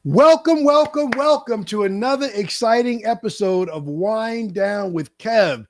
Welcome, welcome, welcome to another exciting episode of Wine Down with Kev.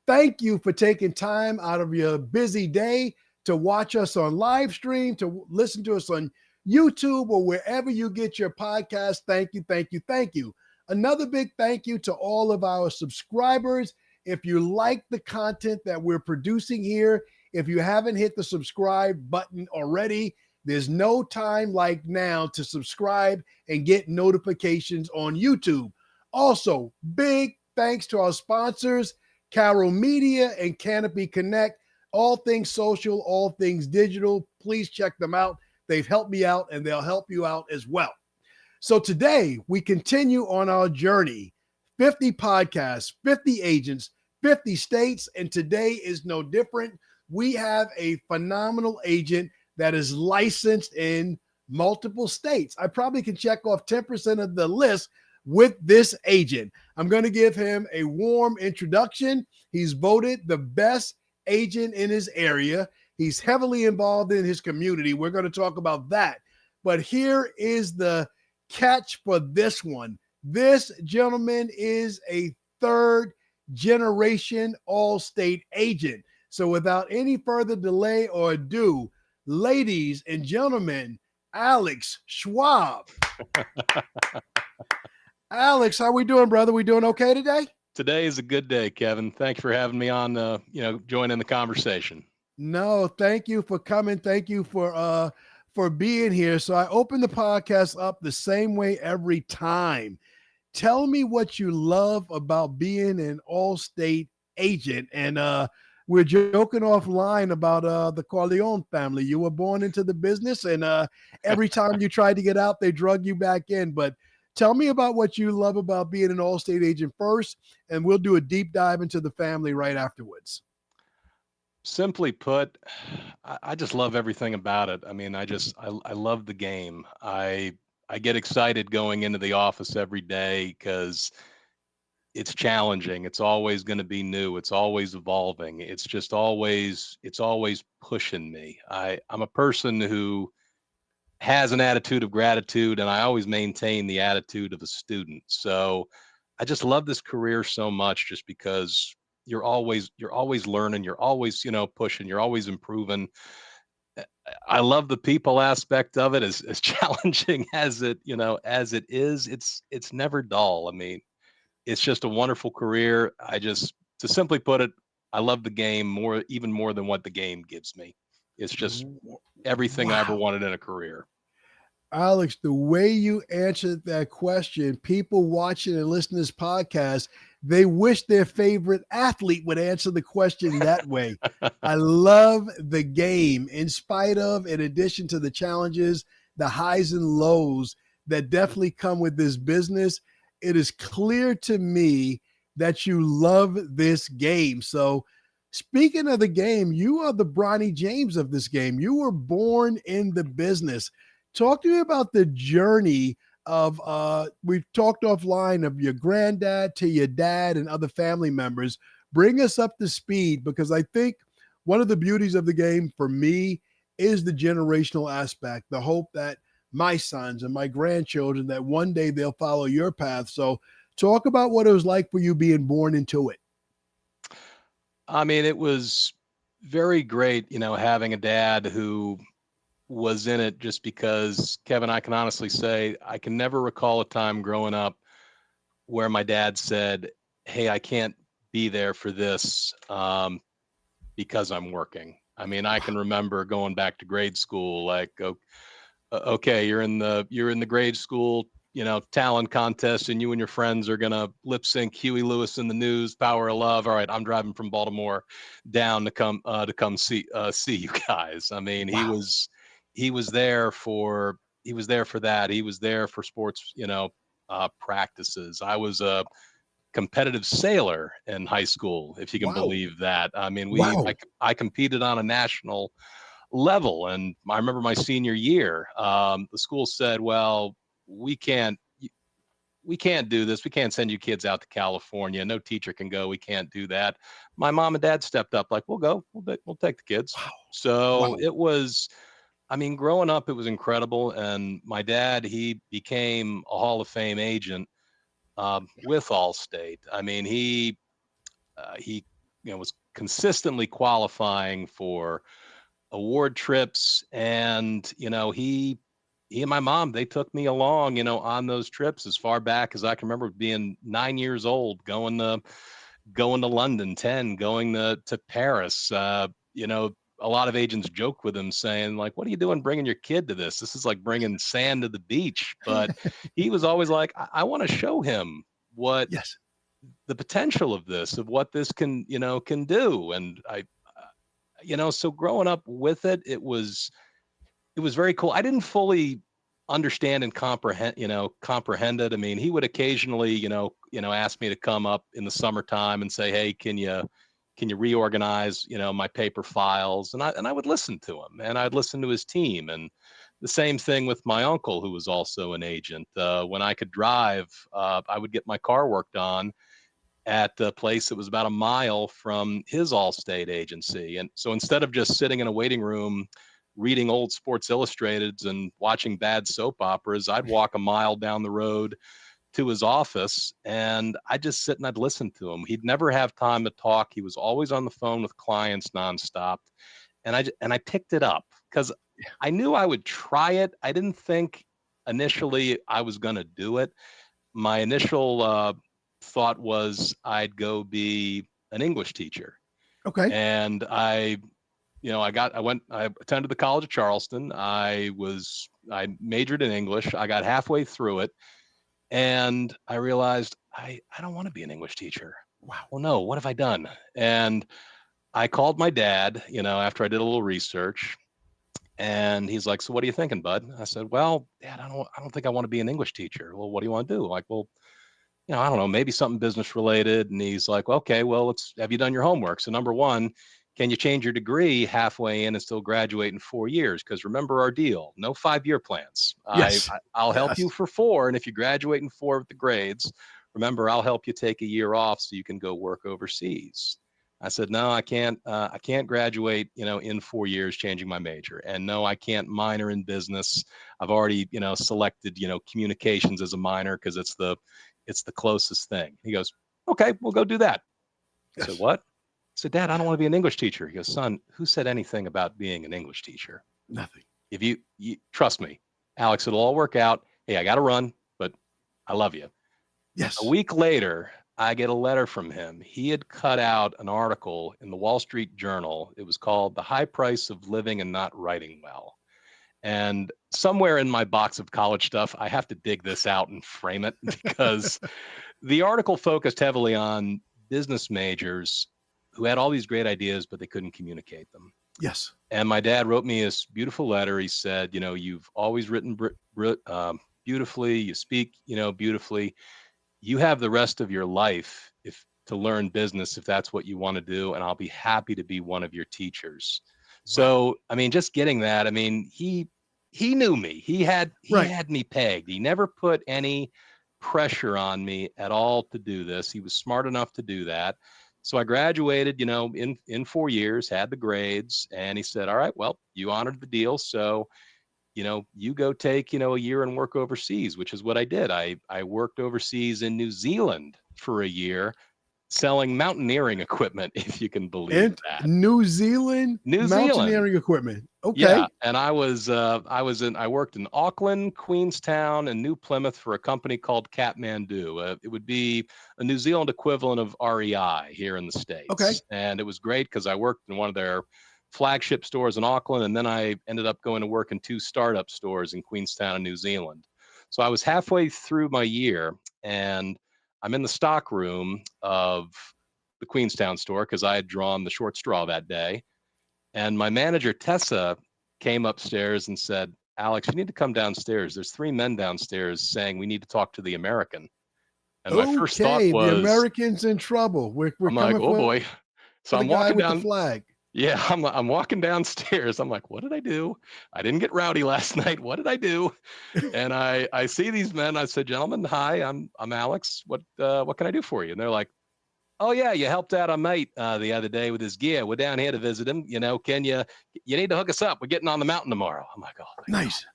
Thank you for taking time out of your busy day to watch us on live stream, to listen to us on YouTube or wherever you get your podcast. Thank you, thank you, thank you. Another big thank you to all of our subscribers. If you like the content that we're producing here, if you haven't hit the subscribe button already, there's no time like now to subscribe and get notifications on YouTube. Also, big thanks to our sponsors, Carol Media and Canopy Connect. All things social, all things digital. Please check them out. They've helped me out and they'll help you out as well. So today we continue on our journey. 50 podcasts, 50 agents, 50 states, and today is no different. We have a phenomenal agent that is licensed in multiple states. I probably can check off 10% of the list with this agent. I'm going to give him a warm introduction. He's voted the best agent in his area. He's heavily involved in his community. We're going to talk about that. But here is the catch for this one. This gentleman is a third generation all-state agent. So without any further delay or ado, ladies and gentlemen, Alex Schwab. Alex, how we doing, brother? We doing okay today? Today is a good day, Kevin. Thanks for having me on, joining the conversation. No, thank you for coming. Thank you for being here. So I open the podcast up the same way every time. Tell me what you love about being an all-state agent. And we're joking offline about the Corleone family. You were born into the business, and every time you tried to get out, they drug you back in. But tell me about what you love about being an all-state agent first, and we'll do a deep dive into the family right afterwards. Simply put, I just love everything about it. I mean, I love the game. I get excited going into the office every day because it's challenging. It's always going to be new. It's always evolving. It's always pushing me. I'm a person who has an attitude of gratitude, and I always maintain the attitude of a student. So I just love this career so much just because you're always learning, you're always, pushing, you're always improving. I love the people aspect of it, as challenging as it is. It's never dull. I mean, it's just a wonderful career. To simply put it, I love the game even more than what the game gives me. It's just everything I ever wanted in a career. Alex, the way you answered that question, people watching and listening to this podcast, they wish their favorite athlete would answer the question that way. I love the game in addition to the challenges, the highs and lows that definitely come with this business. It is clear to me that you love this game. So speaking of the game, you are the Bronny James of this game. You were born in the business. Talk to me about the journey of, we've talked offline of your granddad to your dad and other family members. Bring us up to speed, because I think one of the beauties of the game for me is the generational aspect, the hope that my sons and my grandchildren, that one day they'll follow your path. So talk about what it was like for you being born into it. I mean, it was very great, having a dad who was in it, just because, Kevin, I can honestly say I can never recall a time growing up where my dad said, "Hey, I can't be there for this because I'm working." I mean, I can remember going back to grade school, like, okay, you're in the grade school, talent contest, and you and your friends are gonna lip sync Huey Lewis in the News, Power of Love. All right, I'm driving from Baltimore down to come see you guys. I mean, Wow. he was there for that. He was there for sports, practices. I was a competitive sailor in high school, if you can believe that. I mean, I competed on a national level, and I remember my senior year, the school said, "Well, we can't do this. We can't send you kids out to California. No teacher can go. We can't do that." My mom and dad stepped up, like, "We'll go. We'll take the kids." Wow. So Wow. it was. I mean, growing up, it was incredible. And my dad, he became a Hall of Fame agent with Allstate. I mean, he was consistently qualifying for award trips, and he and my mom, they took me along, on those trips as far back as I can remember, being 9 years old, going to London, 10, going to Paris. A lot of agents joke with him saying, like, what are you doing bringing your kid to this? This is like bringing sand to the beach. But he was always like, I want to show him what Yes. the potential of this, of what this can do. And so growing up with it, it was very cool. I didn't fully understand and comprehend it. I mean, he would occasionally, ask me to come up in the summertime and say, hey, can you reorganize, my paper files? And I would listen to him, and I'd listen to his team. And the same thing with my uncle, who was also an agent. When I could drive, I would get my car worked on at a place that was about a mile from his Allstate agency. And so instead of just sitting in a waiting room reading old Sports Illustrateds and watching bad soap operas, I'd walk a mile down the road to his office, and I'd just sit and I'd listen to him. He'd never have time to talk. He was always on the phone with clients nonstop. And I picked it up because I knew I would try it. I didn't think initially I was going to do it. My initial thought was I'd go be an English teacher. Okay. And I attended the College of Charleston. I majored in English. I got halfway through it, and I realized I don't want to be an English teacher. Wow. Well, no, what have I done? And I called my dad, after I did a little research, and he's like, so what are you thinking, bud? I said, well, Dad, I don't think I want to be an English teacher. Well, what do you want to do? Like, well, I don't know, maybe something business related. And he's like, well, okay, well, have you done your homework? So number one, can you change your degree halfway in and still graduate in 4 years? Because remember our deal, no 5-year plans. Yes. I'll help you for 4. And if you graduate in 4 with the grades, remember, I'll help you take a year off so you can go work overseas. I said, no, I can't graduate, in 4 years changing my major. And no, I can't minor in business. I've already, selected, communications as a minor because it's the closest thing. He goes, okay, we'll go do that. I said, what? I said, Dad, I don't want to be an English teacher. He goes, son, who said anything about being an English teacher? Nothing. If you trust me, Alex, it'll all work out. Hey, I got to run, but I love you. Yes. A week later, I get a letter from him. He had cut out an article in the Wall Street Journal. It was called The High Price of Living and Not Writing Well. And somewhere in my box of college stuff, I have to dig this out and frame it because the article focused heavily on business majors who had all these great ideas, but they couldn't communicate them. Yes. And my dad wrote me this beautiful letter. He said, you've always written beautifully. You speak, beautifully. You have the rest of your life to learn business, if that's what you want to do. And I'll be happy to be one of your teachers. Wow. So, I mean, just getting that, I mean, he knew me. He had me pegged. He never put any pressure on me at all to do this. He was smart enough to do that. So I graduated, in 4 years, had the grades, and he said, all right, well, you honored the deal. So, you go take, a year and work overseas, which is what I did. I worked overseas in New Zealand for a year, selling mountaineering equipment, if you can believe that. New Zealand mountaineering equipment. Okay. Yeah, and I worked in Auckland, Queenstown, and New Plymouth for a company called Kathmandu. It would be a New Zealand equivalent of REI here in the States. Okay. And it was great because I worked in one of their flagship stores in Auckland, and then I ended up going to work in 2 startup stores in Queenstown and New Zealand. So I was halfway through my year, and I'm in the stock room of the Queenstown store because I had drawn the short straw that day. And my manager, Tessa, came upstairs and said, Alex, you need to come downstairs. There's 3 men downstairs saying we need to talk to the American. And my first thought was, the American's in trouble. We're I'm like, oh boy. So I'm walking down the flag. Yeah, I'm walking downstairs. I'm like, what did I do? I didn't get rowdy last night. What did I do? And I see these men. I said, gentlemen, hi, I'm Alex. What can I do for you? And they're like, oh yeah, you helped out a mate the other day with his gear. We're down here to visit him. You need to hook us up. We're getting on the mountain tomorrow. I'm like, oh, thank God. Nice.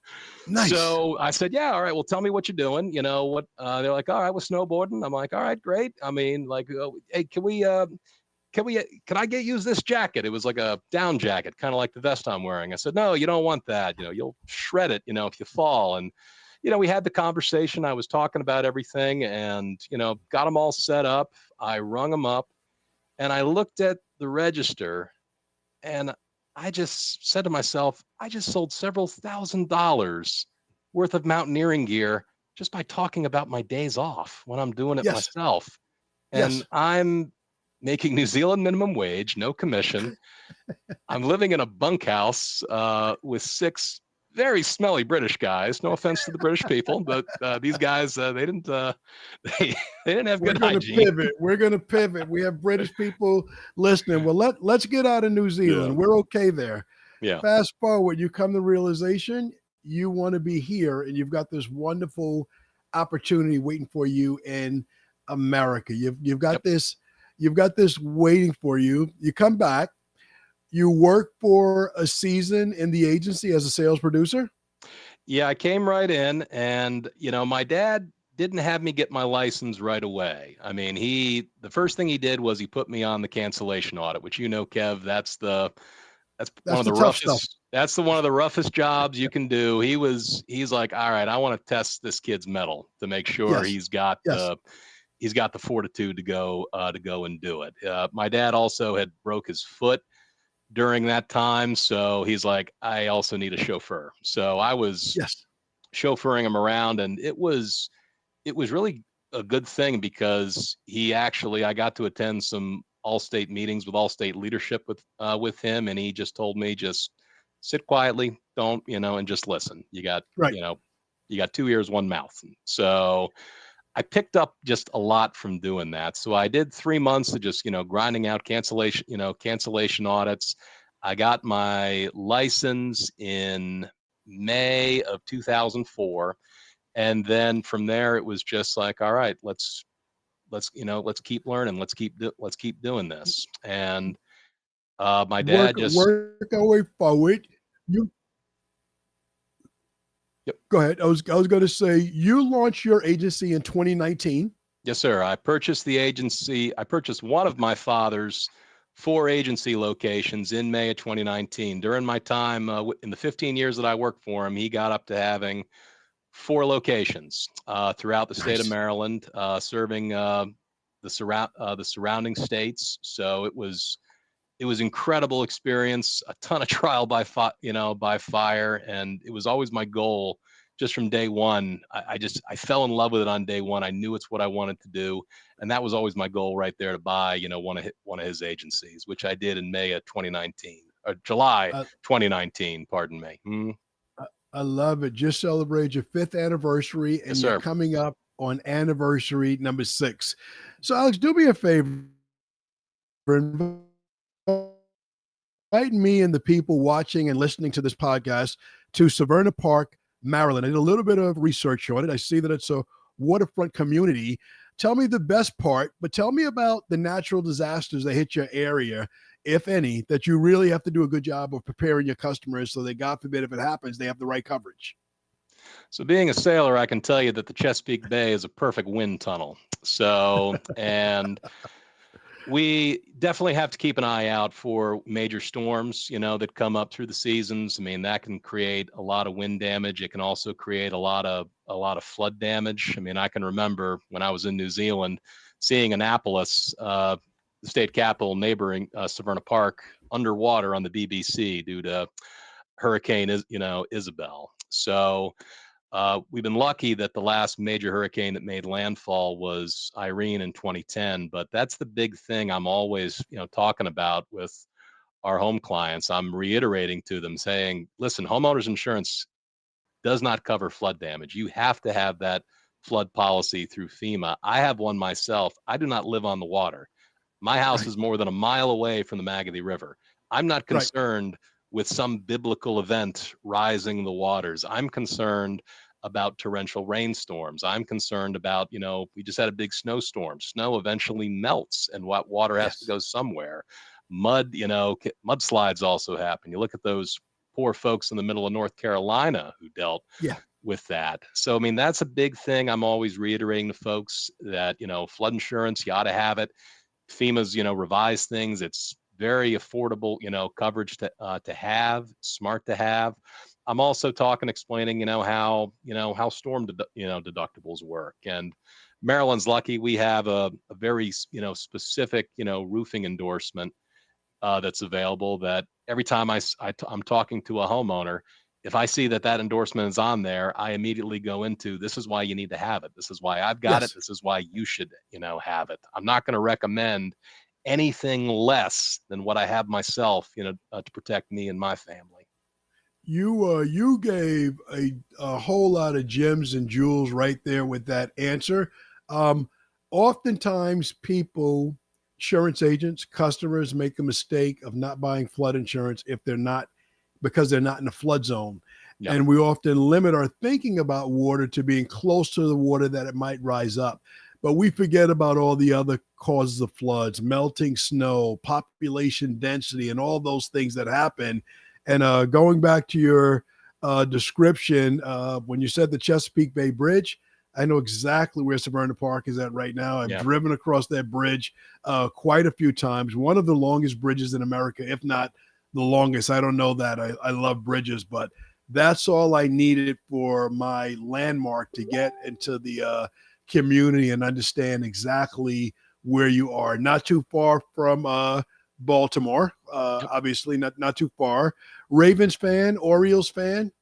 Nice. So I said, yeah, all right. Well, tell me what you're doing. They're like, all right, we're snowboarding. I'm like, all right, great. I mean, like, hey, can I use this jacket? It was like a down jacket, kind of like the vest I'm wearing. I said, no, you don't want that. You'll shred it, if you fall. And, we had the conversation. I was talking about everything and, got them all set up. I rung them up and I looked at the register and I just said to myself, I just sold several $1,000s worth of mountaineering gear just by talking about my days off when I'm doing it Yes. myself. And Yes. I'm making New Zealand minimum wage, no commission. I'm living in a bunkhouse with 6 very smelly British guys. No offense to the British people, but these guys, they didn't have good hygiene. We're going to pivot. We have British people listening. Well, let's get out of New Zealand. Yeah. We're okay there. Yeah. Fast forward, you come to realization you want to be here and you've got this wonderful opportunity waiting for you in America. You've got this waiting for you. You come back, you work for a season in the agency as a sales producer. Yeah, I came right in and, my dad didn't have me get my license right away. I mean, the first thing he did was he put me on the cancellation audit, which, Kev, that's one of the roughest stuff. That's one of the roughest jobs you can do. He's like, all right, I want to test this kid's mettle to make sure he's got the fortitude to go and do it. My dad also had broke his foot during that time. So he's like, I also need a chauffeur. So I was chauffeuring him around and it was really a good thing because I got to attend some All-State meetings with All-State leadership with him. And he just told me, just sit quietly, don't, and just listen. You got 2 ears, 1 mouth. So I picked up just a lot from doing that. So I did 3 months of just, grinding out cancellation audits. I got my license in May of 2004. And then from there, it was just like, all right, let's keep learning. Let's keep doing this. And my dad work our way forward. Go ahead. I was going to say you launched your agency in 2019. Yes, sir. I purchased the agency. I purchased one of my father's 4 agency locations in May of 2019. During my time in the 15 years that I worked for him, he got up to having 4 locations throughout the state of Maryland, serving the surrounding states. So it was incredible experience, a ton of trial by fire. And it was always my goal just from day one. I fell in love with it on day one. I knew it's what I wanted to do. And that was always my goal right there, to buy, one of his agencies, which I did in May of 2019 or July 2019, pardon me. I love it. Just celebrated your 5th anniversary and you're coming up on anniversary number 6. So Alex, do me a favor. Invite me and the people watching and listening to this podcast to Severna Park, Maryland. I did a little bit of research on it. I see that it's a waterfront community. Tell me the best part, but tell me about the natural disasters that hit your area, if any, that you really have to do a good job of preparing your customers so that, God forbid, if it happens, they have the right coverage. So being a sailor, I can tell you that the Chesapeake Bay is a perfect wind tunnel. So, and we definitely have to keep an eye out for major storms, that come up through the seasons. I mean, that can create a lot of wind damage. It can also create a lot of flood damage. I mean, I can remember when I was in New Zealand, seeing Annapolis, the state capital neighboring Severna Park, underwater on the BBC due to Hurricane Isabel. So we've been lucky that the last major hurricane that made landfall was Irene in 2010, but that's the big thing I'm always, talking about with our home clients. I'm reiterating to them saying, listen, homeowners insurance does not cover flood damage. You have to have that flood policy through FEMA. I have one myself. I do not live on the water. My house is more than a mile away from the Magothy River. I'm not concerned with some biblical event rising the waters. I'm concerned about torrential rainstorms. I'm concerned about, we just had a big snowstorm. Snow eventually melts and what water has to Yes. go somewhere. Mud, mudslides also happen. You look at those poor folks in the middle of North Carolina who dealt Yeah. with that. So, I mean, that's a big thing. I'm always reiterating to folks that, flood insurance, you ought to have it. FEMA's, revised things. It's very affordable, coverage to have, smart to have. I'm also explaining, how storm, deductibles work. And Maryland's lucky we have a very, specific, roofing endorsement that's available that every time I'm talking to a homeowner, if I see that endorsement is on there, I immediately go into, this is why you need to have it. This is why I've got it. Yes. This is why you should, have it. I'm not going to recommend anything less than what I have myself, to protect me and my family. You gave a whole lot of gems and jewels right there with that answer. Oftentimes people, insurance agents, customers make a mistake of not buying flood insurance because they're not in a flood zone. Yep. And we often limit our thinking about water to being close to the water that it might rise up. But we forget about all the other causes of floods, melting snow, population density, and all those things that happen. And going back to your description, when you said the Chesapeake Bay Bridge, I know exactly where Severna Park is at right now. I've driven across that bridge quite a few times. One of the longest bridges in America, if not the longest. I don't know that. I love bridges, but that's all I needed for my landmark to get into the community and understand exactly where you are. Not too far from Baltimore, obviously not too far. Ravens fan, Orioles fan?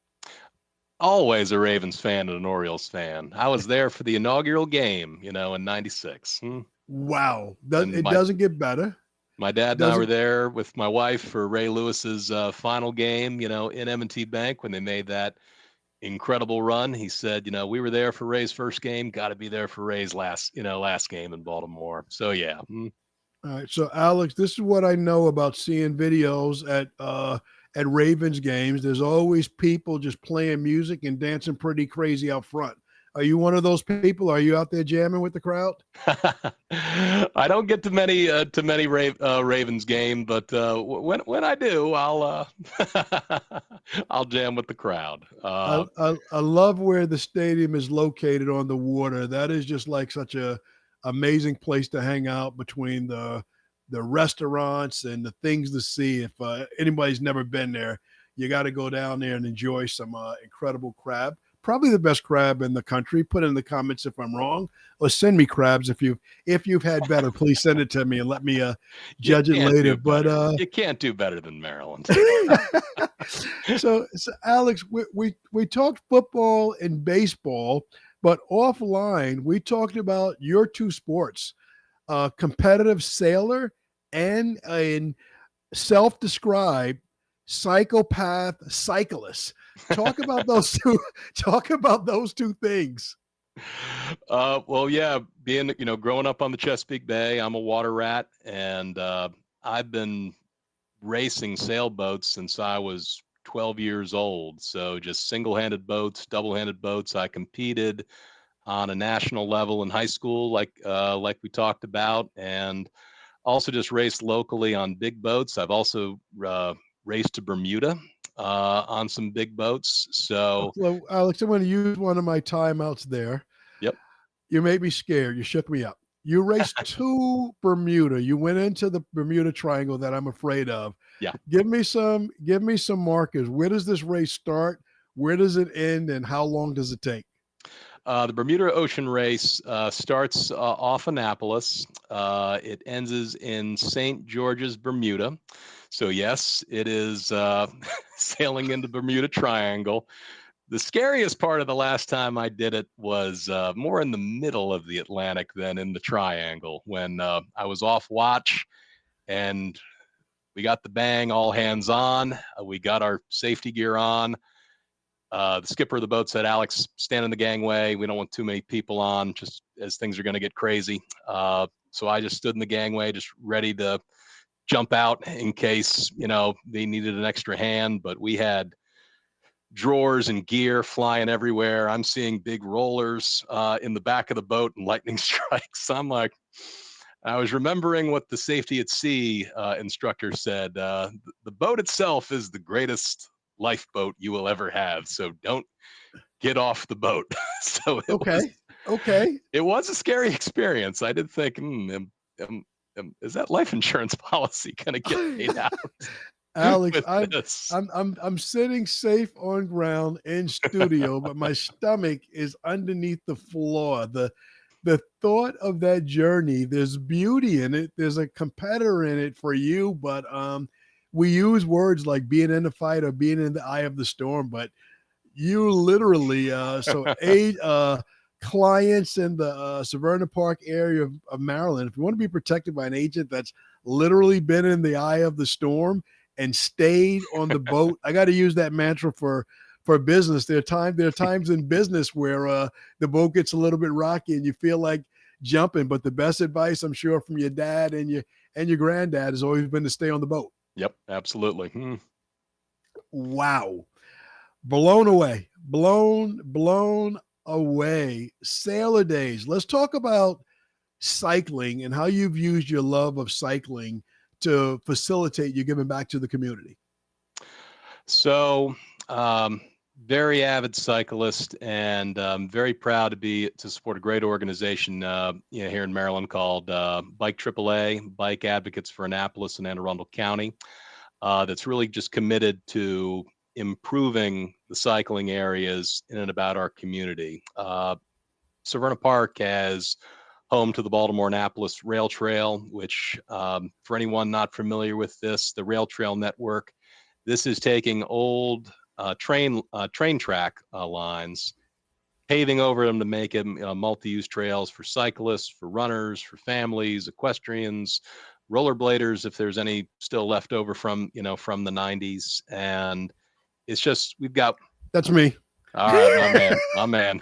Always a Ravens fan and an Orioles fan. I was there for the inaugural game, in 96. Wow. It doesn't get better. My dad and I were there with my wife for Ray Lewis's final game, in M&T Bank when they made that incredible run. He said, we were there for Ray's first game, got to be there for Ray's last game in Baltimore. So, yeah. All right. So, Alex, this is what I know about seeing videos at Ravens games. There's always people just playing music and dancing pretty crazy out front. Are you one of those people? Are you out there jamming with the crowd? I don't get to many Ravens game, but when I do, I'll I'll jam with the crowd. I love where the stadium is located on the water. That is just like such a amazing place to hang out between the restaurants and the things to see. If anybody's never been there, you got to go down there and enjoy some incredible crab. Probably the best crab in the country. Put in the comments if I'm wrong, or send me crabs if you've had better. Please send it to me and let me judge it later. But you can't do better than Maryland. So Alex, we talked football and baseball, but offline we talked about your two sports, competitive sailor and a self-described psychopath cyclist. Talk about those two. Talk about those two things. Well, yeah, being growing up on the Chesapeake Bay, I'm a water rat, and I've been racing sailboats since I was 12 years old. So just single-handed boats, double-handed boats. I competed on a national level in high school, like we talked about, and also just raced locally on big boats. I've also raced to Bermuda on some big boats. So, Alex, I'm going to use one of my timeouts there. Yep. You made me scared. You shook me up. You raced to Bermuda. You went into the Bermuda Triangle that I'm afraid of. Yeah. Give me some markers. Where does this race start? Where does it end? And how long does it take? The Bermuda Ocean Race starts off Annapolis. It ends in St. George's, Bermuda. So yes, it is sailing into Bermuda Triangle. The scariest part of the last time I did it was more in the middle of the Atlantic than in the Triangle, when I was off watch and we got the bang, all hands on. We got our safety gear on. The skipper of the boat said, "Alex, stand in the gangway. We don't want too many people on, just as things are going to get crazy." So I just stood in the gangway, just ready to jump out in case, they needed an extra hand. But we had drawers and gear flying everywhere. I'm seeing big rollers in the back of the boat and lightning strikes. I'm like, I was remembering what the safety at sea instructor said. The boat itself is the greatest lifeboat you will ever have. So don't get off the boat. So it was a scary experience. I did think, is that life insurance policy going to get paid out? Alex, I'm sitting safe on ground in studio, but my stomach is underneath the floor. The thought of that journey, there's beauty in it. There's a competitor in it for you, but we use words like being in the fight or being in the eye of the storm, but you literally clients in the Severna Park area of Maryland, if you want to be protected by an agent that's literally been in the eye of the storm and stayed on the boat. I got to use that mantra for business. There are times in business where the boat gets a little bit rocky and you feel like jumping. But the best advice, I'm sure, from your dad and your granddad has always been to stay on the boat. Yep, absolutely. Wow, blown away. Sailor days. Let's talk about cycling and how you've used your love of cycling to facilitate you giving back to the community. So, very avid cyclist, and very proud to support a great organization, here in Maryland called Bike AAA, Bike Advocates for Annapolis and Anne Arundel County. That's really just committed to improving the cycling areas in and about our community. Severna Park has home to the Baltimore-Annapolis Rail Trail, which, for anyone not familiar with this, the Rail Trail Network, this is taking old train track lines, paving over them to make them multi-use trails for cyclists, for runners, for families, equestrians, rollerbladers, if there's any still left over from the 90s. And it's just, that's me. All right, my man.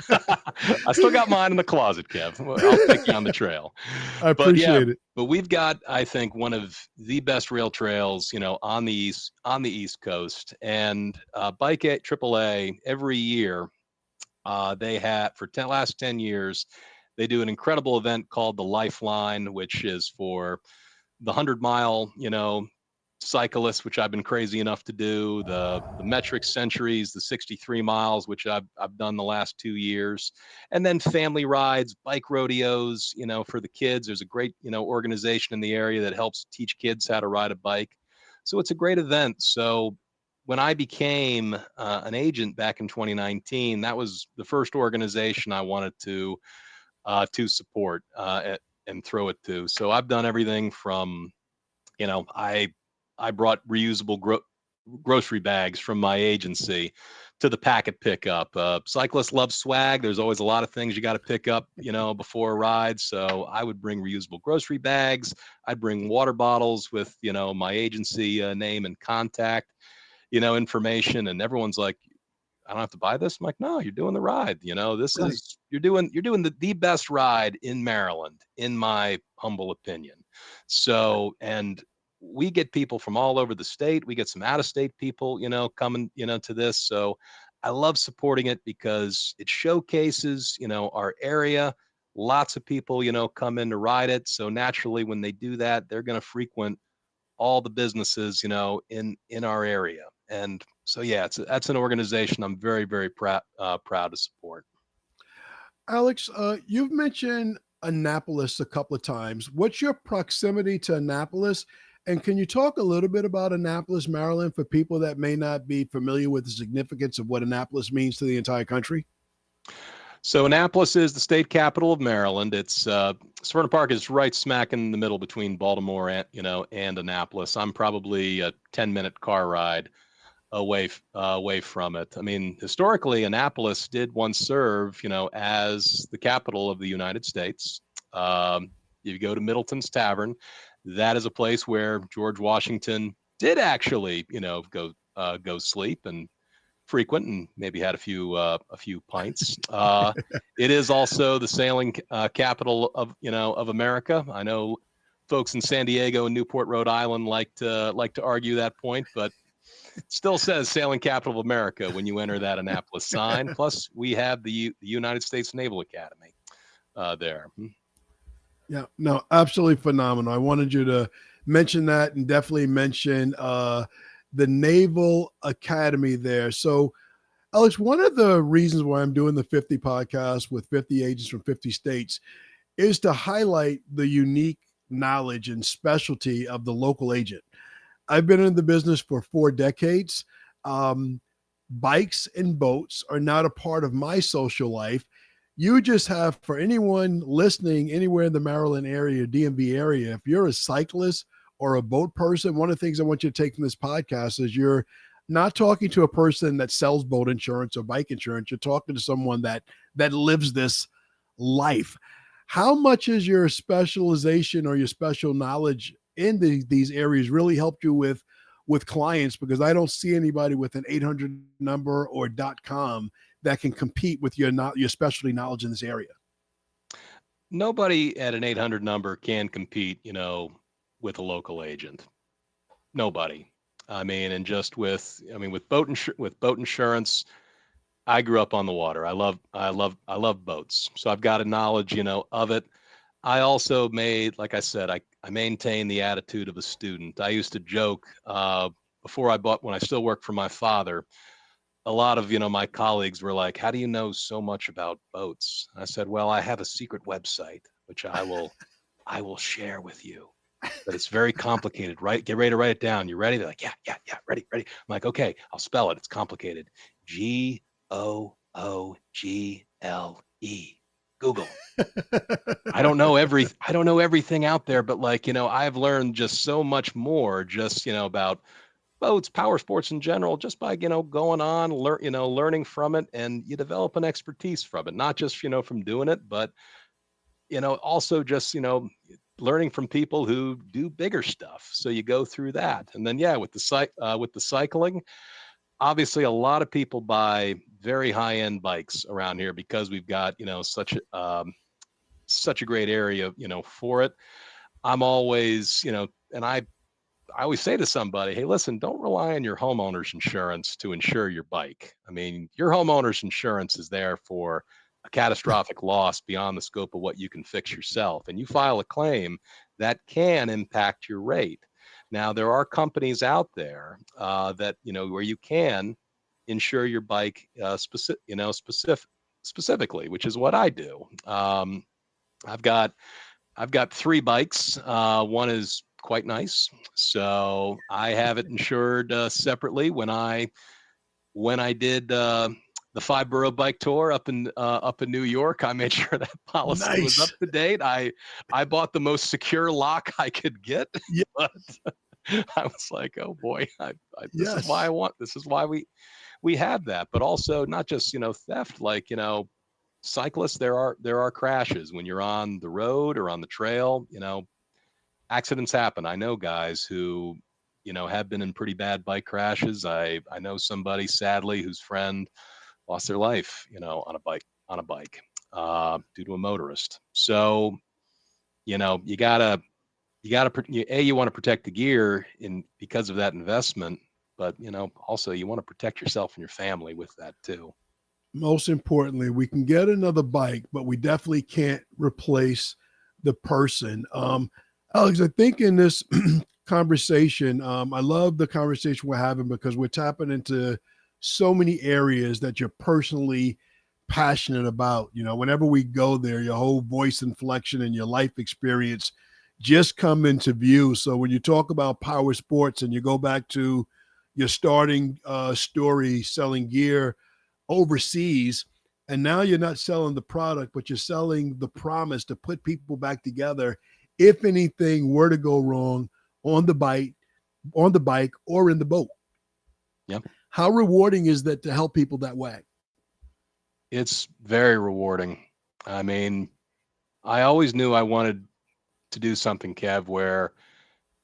I still got mine in the closet, Kev. I'll take you on the trail. I appreciate it. But we've got, I think, one of the best rail trails, on the East Coast. And Bike AAA every year, they have for last 10 years, they do an incredible event called the Lifeline, which is for the 100-mile, cyclists, which I've been crazy enough to do, the metric centuries, the 63 miles, which I've done the last 2 years, and then family rides, bike rodeos, for the kids. There's a great, organization in the area that helps teach kids how to ride a bike. So it's a great event. So when I became an agent back in 2019, that was the first organization I wanted to support and throw it to. So I've done everything from, I brought reusable grocery bags from my agency to the packet pickup. Cyclists love swag. There's always a lot of things you got to pick up, before a ride. So I would bring reusable grocery bags. I'd bring water bottles with, my agency name and contact, information. And everyone's like, I don't have to buy this. I'm like, no, you're doing the ride. This Right. is, you're doing the best ride in Maryland, in my humble opinion. So, and we get people from all over the state. We get some out-of-state people, coming, to this. So I love supporting it because it showcases, our area. Lots of people, come in to ride it. So naturally, when they do that, they're going to frequent all the businesses, in our area. And so, yeah, that's an organization I'm very, very proud to support. Alex, you've mentioned Annapolis a couple of times. What's your proximity to Annapolis? And can you talk a little bit about Annapolis, Maryland, for people that may not be familiar with the significance of what Annapolis means to the entire country? So Annapolis is the state capital of Maryland. It's Severna Park is right smack in the middle between Baltimore and Annapolis. I'm probably a 10-minute car ride away from it. I mean, historically, Annapolis did once serve, as the capital of the United States. You go to Middleton's Tavern. That is a place where George Washington did actually, go sleep and frequent, and maybe had a few pints. It is also the sailing capital of America. I know folks in San Diego and Newport, Rhode Island like to argue that point, but Still says Sailing Capital of America when you enter that Annapolis sign. Plus, we have the United States Naval Academy there. Yeah, no, absolutely phenomenal. I wanted you to mention that and definitely mention the Naval Academy there. So, Alex, one of the reasons why I'm doing the 50 podcast with 50 agents from 50 states is to highlight the unique knowledge and specialty of the local agent. I've been in the business for 4 decades. Bikes and boats are not a part of my social life. You just have, for anyone listening anywhere in the Maryland area, DMV area, if you're a cyclist or a boat person, one of the things I want you to take from this podcast is you're not talking to a person that sells boat insurance or bike insurance. You're talking to someone that lives this life. How much is your specialization or your special knowledge in these areas really helped you with clients? Because I don't see anybody with an 800 number or .com that can compete with your specialty knowledge in this area. Nobody at an 800 number can compete, with a local agent. Nobody. I mean, and just with boat insurance, I grew up on the water. I love boats. So I've got a knowledge, of it. I also like I said, I maintain the attitude of a student. I used to joke when I still worked for my father, a lot of, my colleagues were like, how do you know so much about boats? I said, well, I have a secret website, which I will share with you, but it's very complicated, right? Get ready to write it down. You ready? They're like, yeah, ready. I'm like, okay, I'll spell it. It's complicated. GOOGLE. Google. I don't know everything out there, but I've learned just so much more about boats, power sports in general, just by, going on, learning from it, and you develop an expertise from it, not just, from doing it, but, also just, learning from people who do bigger stuff. So you go through that. And then, with the cycling, obviously a lot of people buy very high end bikes around here because we've got, such a great area, for it. I'm always, and I always say to somebody, hey, listen, don't rely on your homeowner's insurance to insure your bike. I mean, your homeowner's insurance is there for a catastrophic loss beyond the scope of what you can fix yourself. And you file a claim that can impact your rate. Now, there are companies out there that, where you can insure your bike specifically, which is what I do. I've got 3 bikes. One is quite nice, so I have it insured separately. When I did the 5-borough bike tour up in New York, I made sure that policy was up to date. I bought the most secure lock I could get. Yeah. But I was like, oh boy, this is why this is why we have that. But also not just theft, cyclists, there are crashes when you're on the road or on the trail. Accidents happen. I know guys who have been in pretty bad bike crashes. I know somebody, sadly, whose friend lost their life on a bike due to a motorist. So you want to protect the gear because of that investment, but also you want to protect yourself and your family with that too. Most importantly, we can get another bike, but we definitely can't replace the person. Alex, I think in this conversation, I love the conversation we're having because we're tapping into so many areas that you're personally passionate about. Whenever we go there, your whole voice inflection and your life experience just come into view. So when you talk about power sports and you go back to your starting story, selling gear overseas, and now you're not selling the product, but you're selling the promise to put people back together if anything were to go wrong on the bike or in the boat. Yeah. How rewarding is that to help people that way? It's very rewarding. I mean, I always knew I wanted to do something, Kev, where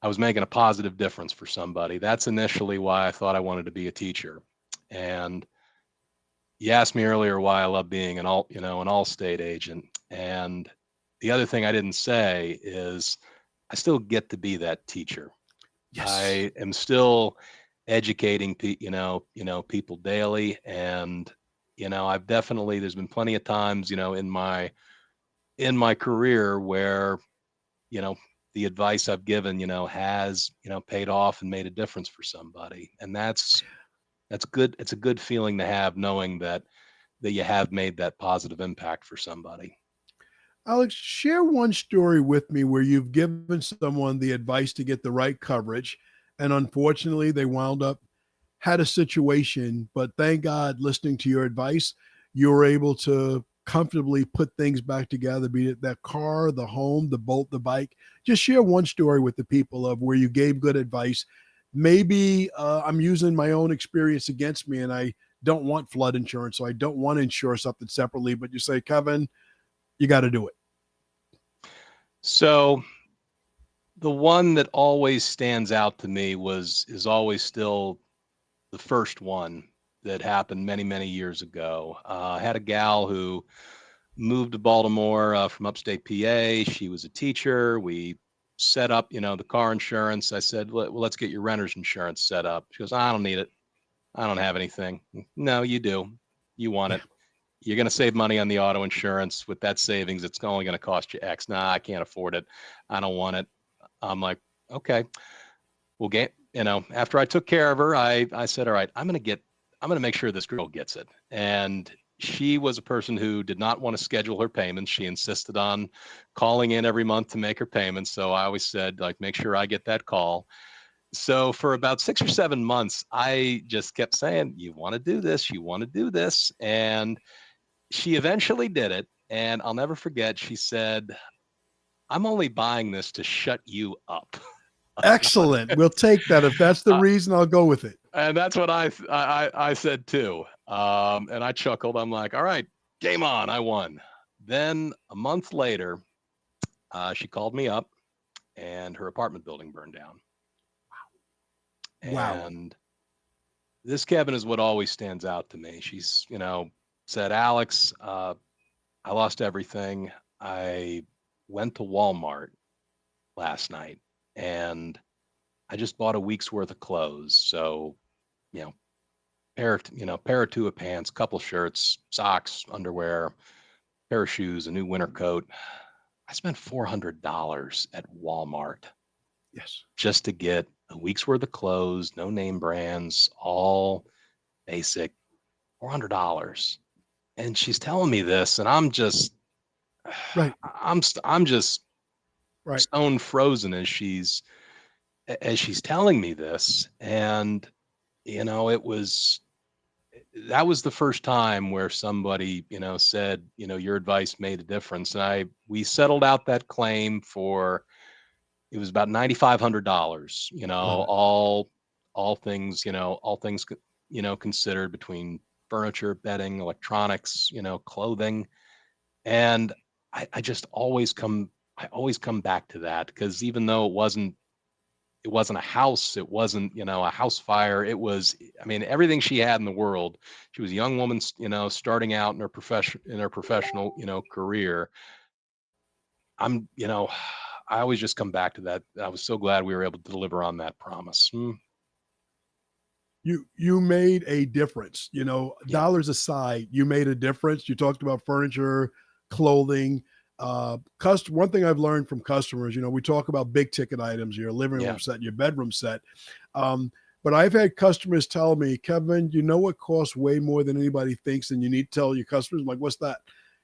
I was making a positive difference for somebody. That's initially why I thought I wanted to be a teacher. And you asked me earlier why I love being an all-state agent. And the other thing I didn't say is I still get to be that teacher. Yes. I am still educating people daily. And I've definitely, there's been plenty of times in my career where you know the advice I've given has paid off and made a difference for somebody. And that's good. It's a good feeling to have, knowing that you have made that positive impact for somebody. Alex, share one story with me where you've given someone the advice to get the right coverage, and unfortunately, they wound up had a situation, but thank God, listening to your advice, you were able to comfortably put things back together, be it that car, the home, the boat, the bike. Just share one story with the people of where you gave good advice. Maybe I'm using my own experience against me and I don't want flood insurance, so I don't want to insure something separately, but you say, Kevin, you got to do it. So the one that always stands out to me is always still the first one that happened many, many years ago. I had a gal who moved to Baltimore from upstate PA. She was a teacher. We set up, the car insurance. I said, well, let's get your renter's insurance set up. She goes, I don't need it. I don't have anything. No, you do. You want it. You're going to save money on the auto insurance. With that savings, it's only going to cost you X. Nah, I can't afford it. I don't want it. I'm like, okay, we'll get, after I took care of her, I said, all right, I'm going to make sure this girl gets it. And she was a person who did not want to schedule her payments. She insisted on calling in every month to make her payments. So I always said, like, make sure I get that call. So for about 6 or 7 months, I just kept saying, you want to do this, you want to do this. And she eventually did it. And I'll never forget, she said, I'm only buying this to shut you up. Excellent. We'll take that. If that's the reason, I'll go with it. And that's what I said too. And I chuckled. I'm like, all right, game on. I won. Then a month later, she called me up and her apartment building burned down. Wow. And this, Kevin, is what always stands out to me. She's, said, Alex, I lost everything. I went to Walmart last night and I just bought a week's worth of clothes. So, pair or two of pants, couple shirts, socks, underwear, pair of shoes, a new winter coat. I spent $400 at Walmart. Yes. Just to get a week's worth of clothes, no name brands, all basic, $400. And she's telling me this, and I'm just, right. I'm just right. stone frozen as she's telling me this. And, that was the first time where somebody, said, your advice made a difference. And we settled out that claim for, it was about $9,500, all things, considered, between furniture, bedding, electronics, clothing. And I always come back to that, because even though it wasn't a house, it wasn't, a house fire. It was, everything she had in the world. She was a young woman, starting out in her professional, career. I always just come back to that. I was so glad we were able to deliver on that promise. You made a difference, dollars aside, you made a difference. You talked about furniture, clothing, one thing I've learned from customers, we talk about big ticket items, your living room set, your bedroom set. But I've had customers tell me, Kevin, what costs way more than anybody thinks, and you need to tell your customers? I'm like, what's that?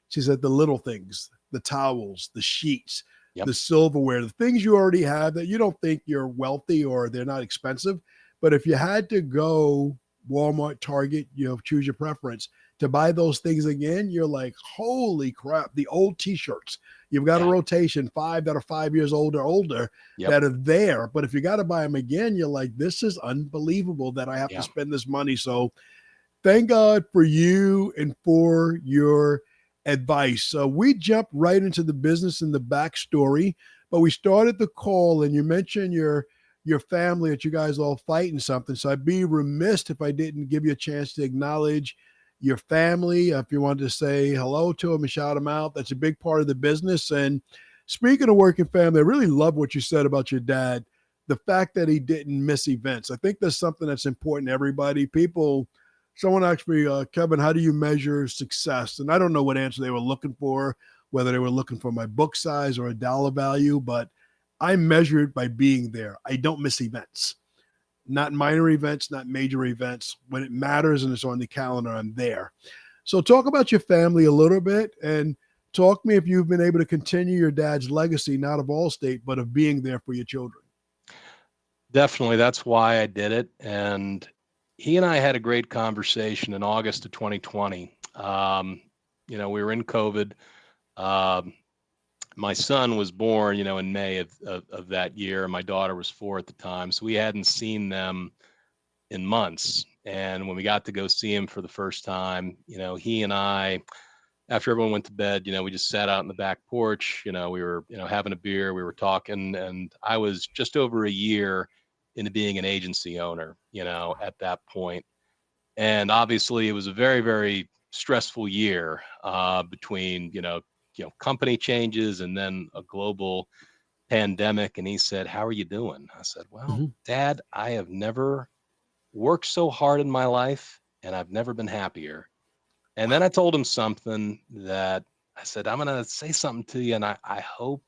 She said, the little things, the towels, the sheets, the silverware, the things you already have that you don't think you're wealthy or they're not expensive. But if you had to go Walmart, Target, choose your preference, to buy those things again, you're like, holy crap, the old t-shirts. You've got a rotation, 5 that are 5 years older, that are there. But if you got to buy them again, you're like, this is unbelievable that I have to spend this money. So thank God for you and for your advice. So we jumped right into the business and the backstory, but we started the call and you mentioned your family, that you guys all fighting something. So I'd be remiss if I didn't give you a chance to acknowledge your family. If you wanted to say hello to them and shout them out, that's a big part of the business. And speaking of working family, I really love what you said about your dad. the fact that he didn't miss events. I think that's something that's important to everybody. Someone asked me, Kevin, how do you measure success? And I don't know what answer they were looking for, whether they were looking for my book size or a dollar value, but I measure it by being there. I don't miss events, not minor events, not major events. When it matters and it's on the calendar, I'm there. So talk about your family a little bit and talk to me if you've been able to continue your dad's legacy, not of Allstate, but of being there for your children. Definitely. That's why I did it. And he and I had a great conversation in August of 2020. We were in COVID. My son was born, in May of that year. My daughter was 4 at the time. So we hadn't seen them in months. And when we got to go see him for the first time, he and I, after everyone went to bed, we just sat out in the back porch, we were, having a beer, we were talking, and I was just over a year into being an agency owner, at that point. And obviously it was a very, very stressful year between, company changes and then a global pandemic. And he said, "How are you doing?" I said, "Well, Dad, I have never worked so hard in my life and I've never been happier." And then I told him something that I said, "I'm going to say something to you. And I hope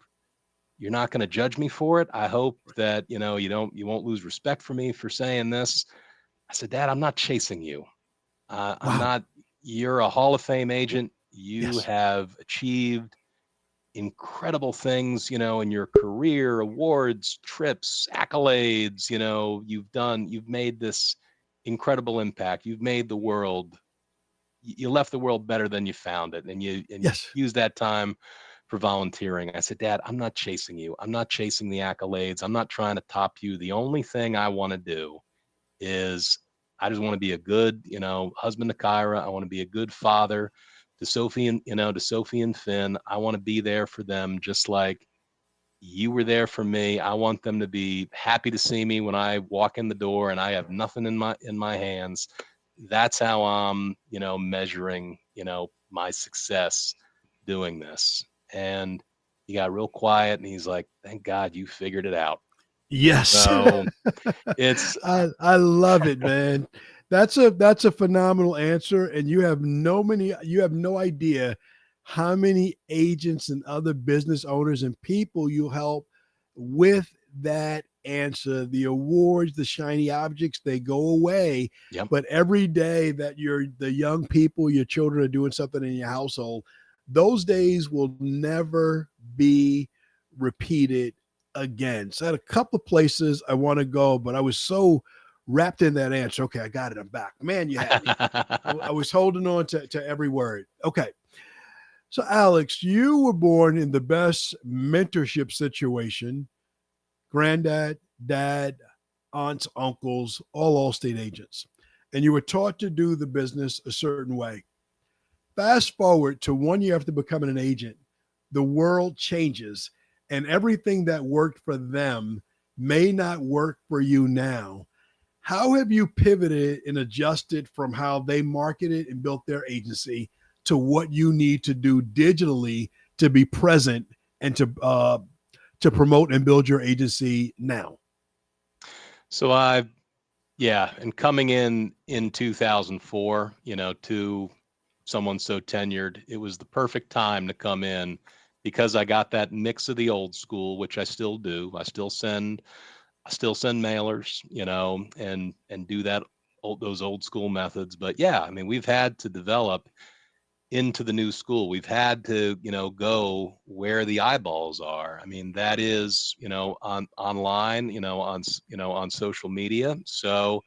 you're not going to judge me for it. I hope that, you won't lose respect for me for saying this." I said, "Dad, I'm not chasing you. I'm Wow. not, you're a Hall of Fame agent. You Yes. have achieved incredible things, in your career, awards, trips, accolades, you've made this incredible impact. You've made the world, you left the world better than you found it. And you Yes. use that time for volunteering." I said, "Dad, I'm not chasing you. I'm not chasing the accolades. I'm not trying to top you. The only thing I want to do is I just want to be a good, husband to Kyra. I want to be a good father to Sophie and Finn. I want to be there for them just like you were there for me. I want them to be happy to see me when I walk in the door and I have nothing in my hands. That's how I'm, measuring, my success doing this." And he got real quiet and he's like, "Thank God you figured it out." Yes. So it's I love it, man. That's a phenomenal answer. And you have no idea how many agents and other business owners and people you help with that answer. The awards, the shiny objects, they go away. yep. But every day that the young people, your children are doing something in your household, those days will never be repeated again. So I had a couple of places I want to go, but I was so wrapped in that answer. Okay, I got it. I'm back. Man, you had me. I was holding on to every word. Okay. So, Alex, you were born in the best mentorship situation. Granddad, dad, aunts, uncles, all Allstate agents. And you were taught to do the business a certain way. Fast forward to 1 year after becoming an agent, the world changes and everything that worked for them may not work for you now. How have you pivoted and adjusted from how they marketed and built their agency to what you need to do digitally to be present and to promote and build your agency now? So and coming in 2004, to someone so tenured, it was the perfect time to come in because I got that mix of the old school, which I still do. I still send mailers, and do those old school methods. But yeah, I mean, we've had to develop into the new school. We've had to, go where the eyeballs are. I mean, that is, online, on social media. So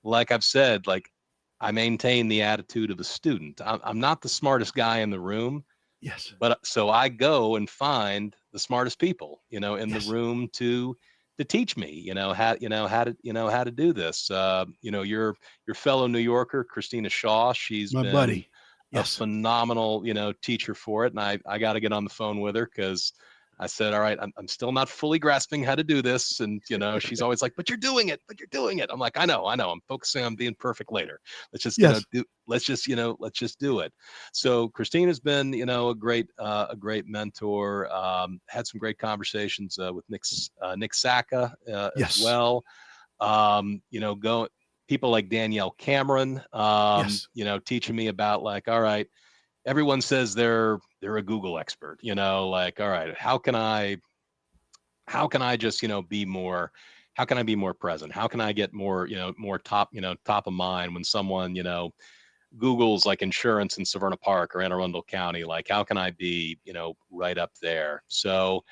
like I've said, like I maintain the attitude of a student. I'm not the smartest guy in the room, Yes. but so I go and find the smartest people, in the Yes. room to teach me, how to do this. Your fellow New Yorker, Christina Shaw, she's My been buddy. a Yes. phenomenal, teacher for it. And I got to get on the phone with her because I said, all right, I'm still not fully grasping how to do this. And, she's always like, but you're doing it, I'm like, I know. I'm focusing on being perfect later. Let's just, Yes. let's just do it. So Christina's been, a great mentor. Had some great conversations with Nick Sacca as Yes. well. People like Danielle Cameron, Yes. teaching me about like, all right, everyone says they're a Google expert, like, all right, how can I just, be more, how can I be more present? How can I get more, more top of mind when someone, Google's like insurance in Severna Park or Anne Arundel County, like how can I be, right up there? So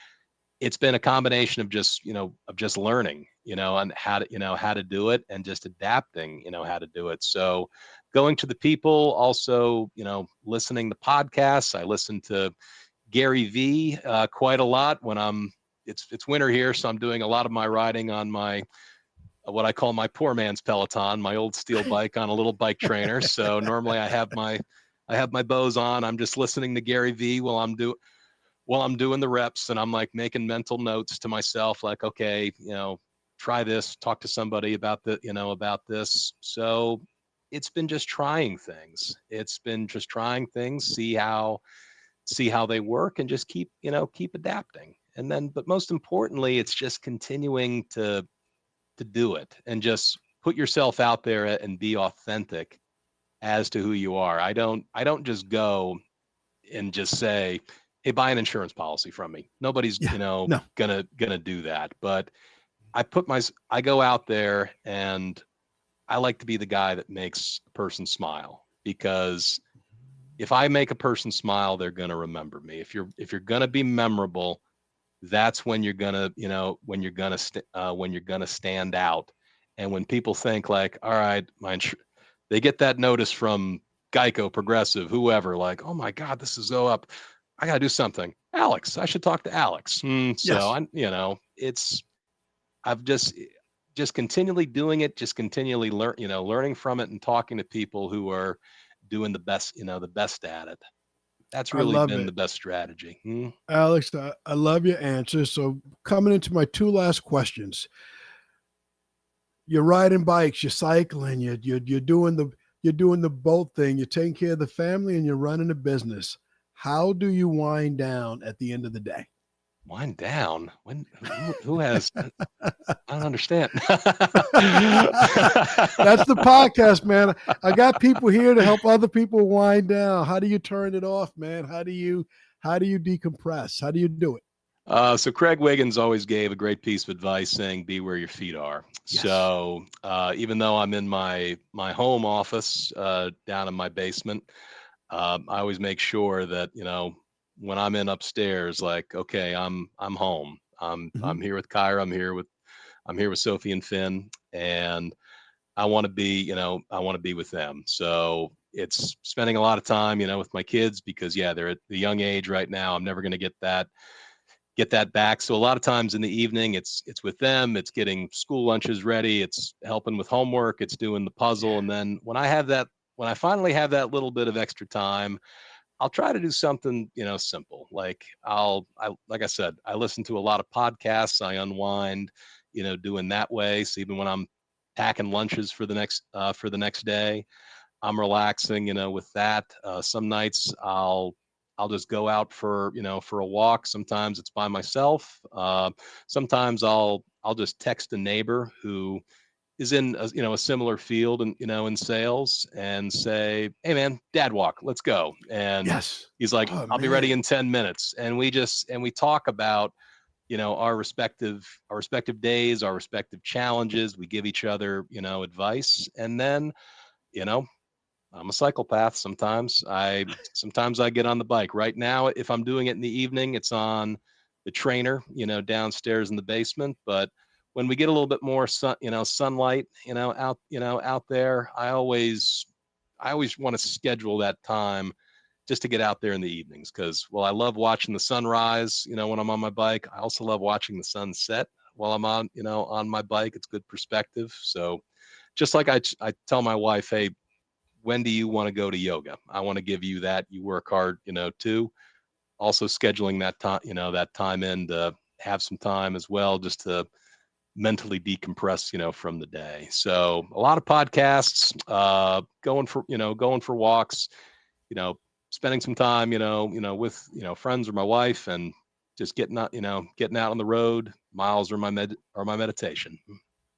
it's been a combination of just, learning, and how to do it and just adapting, how to do it. So going to the people, also, listening to podcasts. I listen to Gary V quite a lot when it's winter here. So I'm doing a lot of my riding on my, what I call my poor man's Peloton, my old steel bike on a little bike trainer. So normally I have my Bose on. I'm just listening to Gary V while I'm doing the reps, and I'm like making mental notes to myself, like, okay, try this, talk to somebody about about this. So it's been just trying things. See how they work and just keep adapting. And then, but most importantly, it's just continuing to do it and just put yourself out there and be authentic as to who you are. I don't just go and just say, hey, buy an insurance policy from me. Nobody's, Yeah. No. gonna do that. But I go out there and I like to be the guy that makes a person smile, because if I make a person smile, they're gonna remember me. If you're gonna be memorable, that's when you're gonna, when you're gonna stand out. And when people think like, all right, they get that notice from Geico, Progressive, whoever, like, oh my God, this is go up. I got to do something. Alex, I should talk to Alex. So Yes. I've just continually doing it, just continually learning from it and talking to people who are doing the best at it. That's I really love been it. the best strategy. Alex, I love your answer. So coming into my two last questions. You're riding bikes, you're cycling, you're doing the boat thing, you're taking care of the family, and you're running a business. How do you wind down at the end of the day? Wind down. Who has? I don't understand. That's the podcast, man. I got people here to help other people wind down. How do you turn it off, man? How do you decompress? How do you do it? So Craig Wiggins always gave a great piece of advice saying, be where your feet are. Yes. So even though I'm in my home office down in my basement, I always make sure that, when I'm in upstairs, like, okay, I'm home. I'm here with Kyra. I'm here with Sophie and Finn, and I want to be with them. So it's spending a lot of time, with my kids, because they're at the young age right now. I'm never going to get that back. So a lot of times in the evening, it's with them. It's getting school lunches ready. It's helping with homework. It's doing the puzzle. And then when I finally have that little bit of extra time, I'll try to do something, simple. Like like I said, I listen to a lot of podcasts. I unwind, doing that way. So even when I'm packing lunches for the next day, I'm relaxing, with that. Some nights I'll just go out for a walk. Sometimes it's by myself. Sometimes I'll just text a neighbor who is in a similar field and in sales, and say, hey man, dad walk, let's go. And Yes. he's like, Oh I'll be ready man. in 10 minutes. And we talk about our respective days, our respective challenges. We give each other advice. And then you know I'm a psychopath. Sometimes I get on the bike. Right now, if I'm doing it in the evening, it's on the trainer, downstairs in the basement. But when we get a little bit more sunlight, out there, I always want to schedule that time just to get out there in the evenings, because, well, I love watching the sunrise, when I'm on my bike. I also love watching the sunset while I'm on my bike. It's good perspective. So just like I tell my wife, hey, when do you want to go to yoga? I want to give you that. You work hard, too. also scheduling that time, that time in to have some time as well, just to mentally decompress, from the day. So a lot of podcasts, going for walks, you know, spending some time, with, friends or my wife, and just getting out on the road. Miles or my meditation.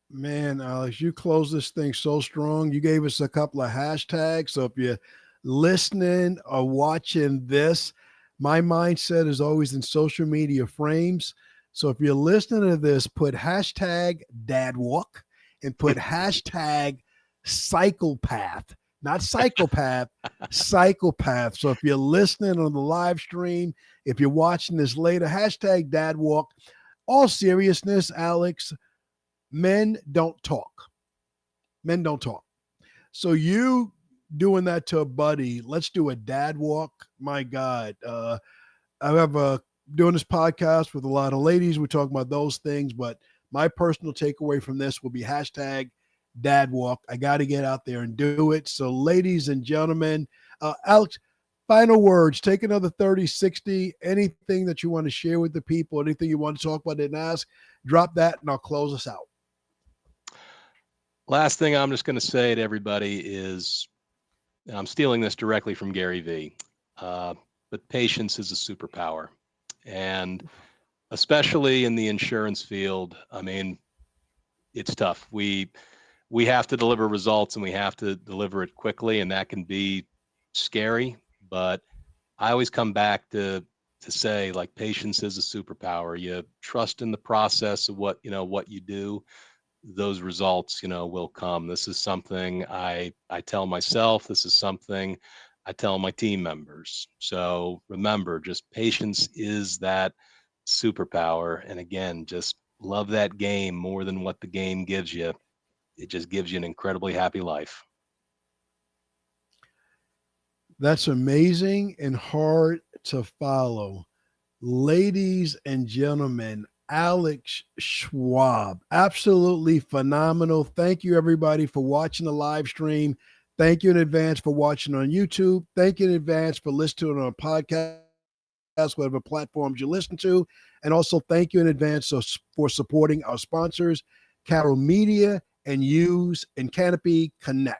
Man, Alex, you closed this thing so strong. You gave us a couple of hashtags. So if you're listening or watching this, my mindset is always in social media frames. So if you're listening to this, put hashtag dad walk and put hashtag psychopath, not psychopath, psychopath. So if you're listening on the live stream, if you're watching this later, hashtag dad walk. All seriousness, Alex, men don't talk. Men don't talk. So you doing that to a buddy, let's do a dad walk. My God. I have doing this podcast with a lot of ladies. We're talking about those things, but my personal takeaway from this will be hashtag dad walk. I got to get out there and do it. So ladies and gentlemen, Alex, final words, take another 30, 60, anything that you want to share with the people, anything you want to talk about and ask, drop that and I'll close us out. Last thing I'm just going to say to everybody is, and I'm stealing this directly from Gary Vee, but patience is a superpower. And especially in the insurance field, I mean, it's tough. We have to deliver results, and we have to deliver it quickly, and that can be scary. But I always come back to say, like, patience is a superpower. You trust in the process of what you do. Those results, will come. This is something I tell myself. This is something I tell my team members. So remember, just patience is that superpower. And again, just love that game more than what the game gives you. It just gives you an incredibly happy life. That's amazing and hard to follow. Ladies and gentlemen, Alex Schwab, absolutely phenomenal. Thank you, everybody, for watching the live stream. Thank you in advance for watching on YouTube. Thank you in advance for listening on a podcast, whatever platforms you listen to. And also thank you in advance for supporting our sponsors, Carol Media and Use and Canopy Connect.